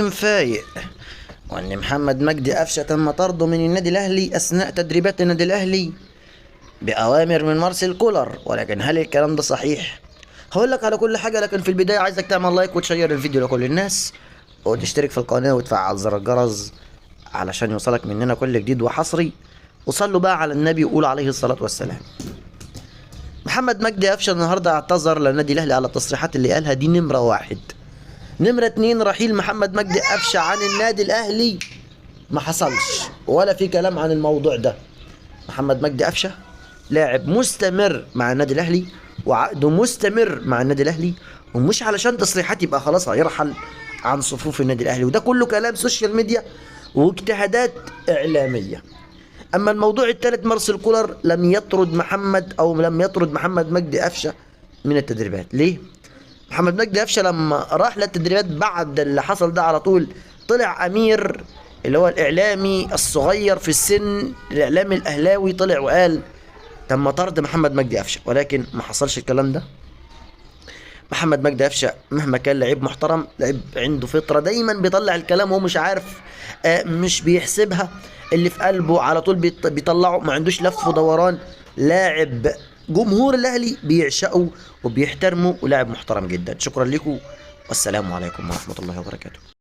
فايق، وان محمد مجدي قفشه تم طرده من النادي الاهلي اثناء تدريبات النادي الاهلي باوامر من مارسيل كولر. ولكن هل الكلام ده صحيح؟ هقول لك على كل حاجه، لكن في البدايه عايزك تعمل لايك وتشير الفيديو لكل الناس، وتشترك في القناه وتفعل زر الجرس علشان يوصلك مننا كل جديد وحصري. وصلوا بقى على النبي وقولوا عليه الصلاه والسلام. محمد مجدي قفشه النهارده اعتذر للنادي الاهلي على التصريحات اللي قالها دي. نمره واحد. نمرة اتنين، رحيل محمد مجدي قفشه عن النادي الاهلي ما حصلش ولا في كلام عن الموضوع ده. محمد مجدي قفشه لاعب مستمر مع النادي الاهلي وعقده مستمر مع النادي الاهلي، ومش علشان تصريحات يبقى خلاص هيرحل عن صفوف النادي الاهلي، وده كله كلام سوشيال ميديا واجتهادات اعلاميه. اما الموضوع الثالث، مارسيل كولر لم يطرد محمد مجدي قفشه من التدريبات. ليه؟ محمد مجدي قفشه لما راح للتدريبات بعد اللي حصل ده على طول طلع امير اللي هو الاعلامي الصغير في السن، الاعلامي الاهلاوي، طلع وقال تم طرد محمد مجدي قفشه، ولكن ما حصلش الكلام ده. محمد مجدي قفشه مهما كان لعيب محترم، لعيب عنده فطره، دايما بيطلع الكلام وهو مش عارف، مش بيحسبها، اللي في قلبه على طول بيطلعه، ما عندوش لف ودوران. لاعب جمهور الاهلي بيعشقه وبيحترمه، ولاعب محترم جدا. شكرا لكم والسلام عليكم ورحمه الله وبركاته.